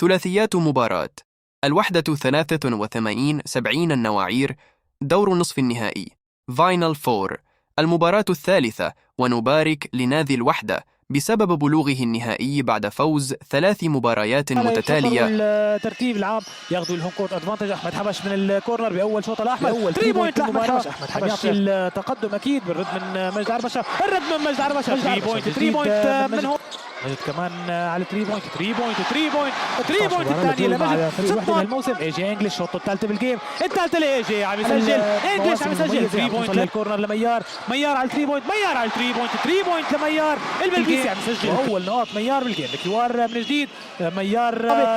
ثلاثيات مباراة. الوحدة 83 70 النواعير. دور نصف النهائي فاينل فور. المباراة الثالثة، ونبارك لنادي الوحدة بسبب بلوغه النهائي بعد فوز 3 مباريات متتالية. الترتيب العام ياخذوا الهوم كورت ادفانتج. احمد حبش من الكورنر باول شوط الاحمد، 3 بوينت لاحمد حبش. احمد حبش التقدم اكيد بالرد من مجد عربشه، الرد من مجد عربشه، 3 بوينت من هون مجد كمان على 3 بوينت الثانيه لمجد الموسم. اي جي انجلش شوطه الثالثه بالجيم، الثالثه لاي جي عم يسجل، انجلش عم يسجل 3 بوينت للكورنر لميار، ميار على 3 بوينت، ميار على 3 بوينت لميار، البلبيسي عم يسجل اول نقاط ميار بالجيم. الكوار من جديد، ميار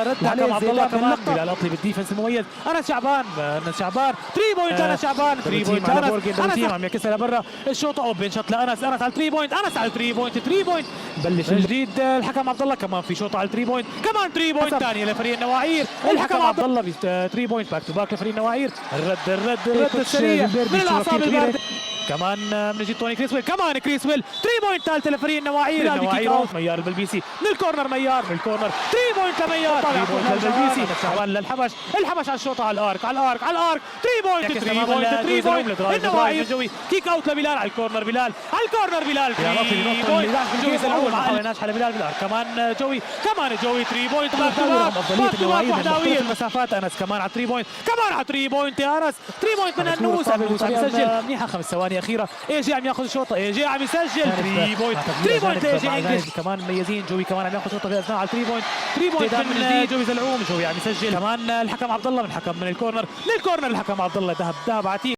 رد عليه عبد الله كمان، بلال اطلي بالديفنس المميز. انس شعبان 3 بوينت، انس شعبان 3 بوينت، انس عم يكسرها برا الشوط، اوبن شوت لانس، انس على 3 بوينت، انس على 3 بوينت بلش من جديد الحكم عبد الله كمان في شوط على 3 بوينت، كمان 3 بوينت ثانيه لفريق النواعير. الحكم عبد الله ب 3 بوينت باك تو باك لفريق النواعير. الرد السريع من الاعصاب البارده كمان من جديد توني كريسويل، كمان كريسويل 3 بوينت ثالثه لفريق النواعير. ميار البلبيسي من الكورنر، ميار من الكورنر 3 بوينت لميار، 3 بوينت للبلبيسي. شعبان للحبش، الحبش على الشوط على الارك 3 بوينت النواعير. جوي كيك اوت لبلال على الكورنر، بلال 3 بوينت. جوي سلعوم ما حاولناش على بلال كمان جوي 3 بوينت باك تو باك وحداويه المسافات. انس كمان على 3 بوينت، يا انس 3 بوينت من النوس عم يسجل منيحه. 5 ثواني اخيره، اي جي عم ياخذ الشوطه، اي جي عم يسجل 3 بوينت اي جي انجلش كمان مميزين. جوي كمان عم ياخذ شوطه في اثناء على 3 بوينت من جوي زلعوم. جوي عم يسجل كمان الحكم عبد الله من الكورنر للكورنر. الحكم عبد الله ذهب عتيق.